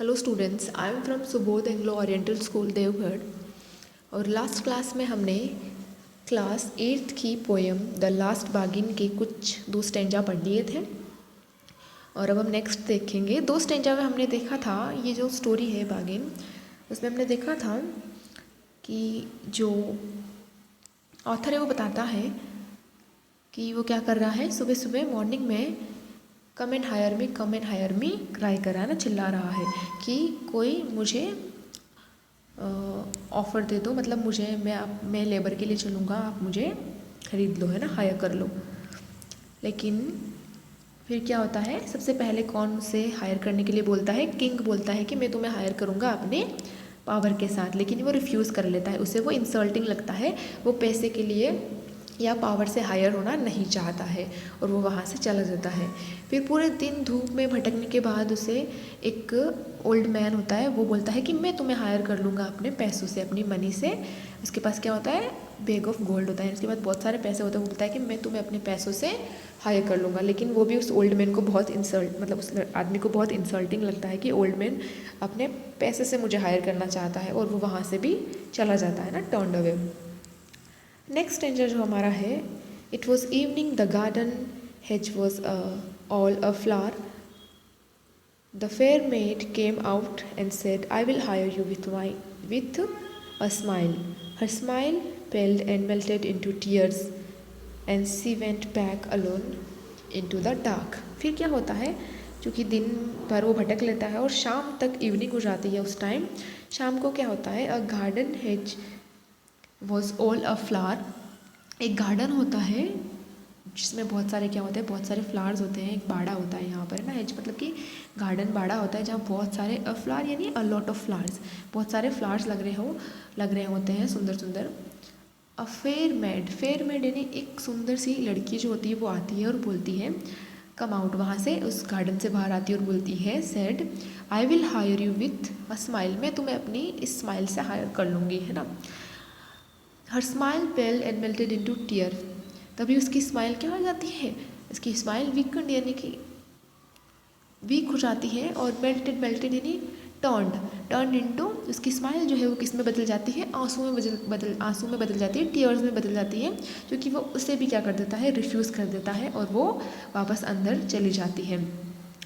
Hello students, I am from Subodh Anglo Oriental school Deogarh. और last class में हमने class 8th की पोएम द लास्ट बागिन के कुछ 2 स्टेंजा पढ़ लिए थे। और अब हम नेक्स्ट देखेंगे। 2 स्टेंजा में हमने देखा था, ये जो स्टोरी है बागिन, उसमें हमने देखा था कि जो ऑथर है वो बताता है कि वो क्या कर रहा है। सुबह सुबह मॉर्निंग में come and hire me cry कर रहा है ना, चिल्ला रहा है कि कोई मुझे ऑफ़र दे दो, मतलब मुझे मैं लेबर के लिए चलूँगा, आप मुझे ख़रीद लो, है ना, हायर कर लो। लेकिन फिर क्या होता है, सबसे पहले कौन उसे हायर करने के लिए बोलता है? किंग बोलता है कि मैं तुम्हें हायर करूँगा अपने पावर के साथ। लेकिन वो रिफ्यूज़ कर लेता है, उसे वो इंसल्टिंग लगता है, वो पैसे के लिए या पावर से हायर होना नहीं चाहता है और वो वहाँ से चला जाता है। फिर पूरे दिन धूप में भटकने के बाद उसे एक ओल्ड मैन होता है, वो बोलता है कि मैं तुम्हें हायर कर लूँगा अपने पैसों से, अपनी मनी से। उसके पास क्या होता है? बैग ऑफ गोल्ड होता है, उसके बाद बहुत सारे पैसे होते हैं। वो बोलता है कि मैं तुम्हें अपने पैसों से हायर कर लूँगा। लेकिन वो भी उस ओल्ड मैन को बहुत मतलब उस आदमी को बहुत इंसल्टिंग लगता है कि ओल्ड मैन अपने पैसे से मुझे हायर करना चाहता है, और वो वहाँ से भी चला जाता है ना, टर्न्ड अवे। नेक्स्ट स्टेंजर जो हमारा है, it was evening, the garden hedge was all a flower. The fair maid came out and said, I will hire you with a smile. Her smile paled and melted into tears, and she went back alone into the dark. फिर क्या होता है, क्योंकि दिन भर वो भटक लेता है और शाम तक इवनिंग हो जाती है। उस टाइम शाम को क्या होता है, a garden hedge was all a flower. एक गार्डन होता है जिसमें बहुत सारे क्या होते हैं, बहुत सारे फ्लावर्स होते हैं। एक बाड़ा होता है यहाँ पर, है ना, हेज मतलब कि गार्डन बाड़ा होता है, जहाँ बहुत सारे फ्लावर यानी अ लॉट ऑफ फ्लावर्स, बहुत सारे फ्लावर्स लग रहे होते हैं, सुंदर सुंदर। अ फेयर मेड यानी एक सुंदर सी लड़की जो होती है वो आती है और बोलती है, कम आउट, वहाँ से उस गार्डन से बाहर आती है और बोलती है, said I will hire you with a smile, मैं तुम्हें अपनी इस स्माइल से हायर कर लूँगी, है ना। हर smile pale and melted into tear, तभी उसकी स्माइल क्या हो जाती है, उसकी स्माइल वीकन यानी कि वीक हो जाती है, और मेल्टेड यानी टर्न इनटू, उसकी स्माइल जो है वो किस में बदल जाती है, आंसू में बदल जाती है, टीयर्स में बदल जाती है, क्योंकि वो उसे भी क्या कर देता है, रिफ्यूज़ कर देता है और वो वापस अंदर चली जाती है।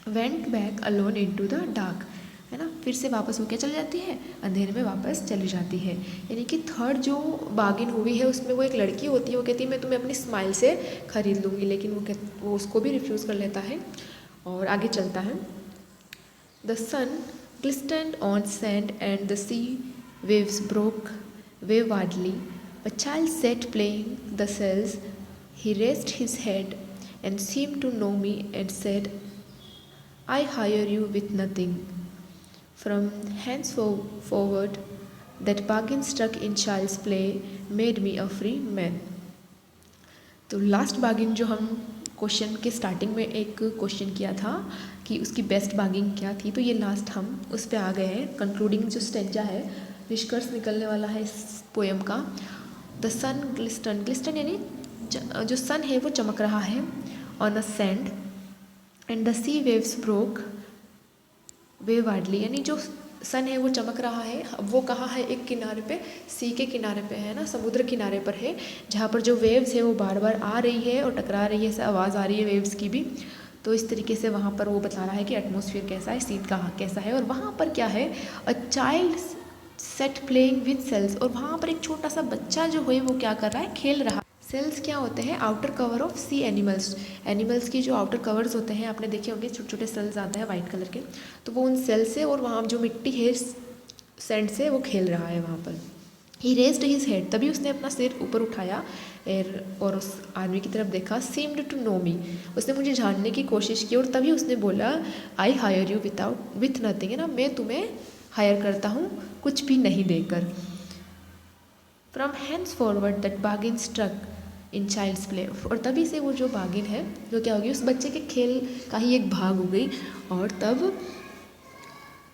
Went back alone into the dark, है ना, फिर से वापस वो क्या चली जाती है, अंधेरे में वापस चली जाती है। यानी कि थर्ड जो बार्गेन हुई है उसमें वो एक लड़की होती है, वो कहती है मैं तुम्हें अपनी स्माइल से खरीद लूँगी, लेकिन वो उसको भी रिफ्यूज़ कर लेता है और आगे चलता है। The sun glistened on sand and the sea waves broke waywardly. A child sat playing the shells. He raised his head and seemed to know me and said, I hire you with nothing. From henceforward, that bargain struck in child's play made me a free man. तो last barging जो हम question के starting में एक question किया था कि उसकी बेस्ट बार्गिंग क्या थी, तो ये लास्ट हम उस पर आ गए हैं। कंक्लूडिंग जो स्टेंजा है, निष्कर्ष निकलने वाला है इस पोएम का। द सन ग्लिस्टन यानी जो सन है वो चमक रहा है on a sand, and the sea waves broke waywardly, यानी जो सन है वो चमक रहा है, वो कहाँ है, एक किनारे पे, सी के किनारे पे है ना, समुद्र किनारे पर है, जहाँ पर जो वेव्स है वो बार बार आ रही है और टकरा रही है, ऐसे आवाज़ आ रही है वेव्स की भी। तो इस तरीके से वहाँ पर वो बता रहा है कि एटमॉस्फेयर कैसा है, सीन कहाँ कैसा है। और वहाँ पर क्या है, a child sat playing with shells, और वहाँ पर एक छोटा सा बच्चा जो है वो क्या कर रहा है, खेल रहा है। सेल्स क्या होते हैं, outer cover of sea animals की जो आउटर कवर्स होते हैं, आपने देखे होंगे, छोटे छोटे सेल्स आते हैं वाइट कलर के, तो वो उन सेल से और वहाँ जो मिट्टी है सैंड से वो खेल रहा है वहाँ पर। ही रेस्ड हिज हेड, तभी उसने अपना सिर ऊपर उठाया और उस आदमी की तरफ देखा। सीम्ड टू नो मी, उसने मुझे जानने की कोशिश की, और तभी उसने बोला, I hire you with nothing, है ना, मैं तुम्हें हायर करता हूँ कुछ भी नहीं देकर। From hands forward that bargain struck in child's play, और तभी से वो जो बार्गिन है जो क्या होगी, उस बच्चे के खेल का ही एक भाग हो गई, और तब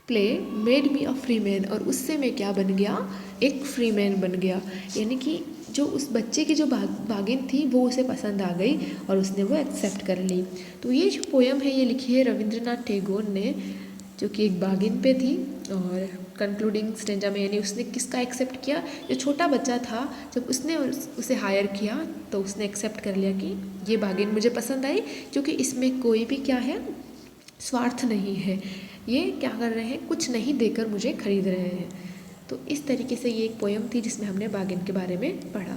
play made me a free man, और उससे मैं क्या बन गया, एक फ्री मैन बन गया। यानी कि जो उस बच्चे की जो बार्गिन थी वो उसे पसंद आ गई और उसने वो एक्सेप्ट कर ली। तो ये जो पोएम है ये लिखी है रविंद्रनाथ टैगोर ने, जो कि एक बागिन पे थी। और कंक्लूडिंग स्टेंजा में यानी उसने किसका एक्सेप्ट किया, जो छोटा बच्चा था जब उसने उसे हायर किया तो उसने एक्सेप्ट कर लिया कि ये बागिन मुझे पसंद आई, क्योंकि इसमें कोई भी क्या है, स्वार्थ नहीं है, ये क्या कर रहे हैं, कुछ नहीं देकर मुझे खरीद रहे हैं। तो इस तरीके से ये एक पोयम थी जिसमें हमने बागिन के बारे में पढ़ा।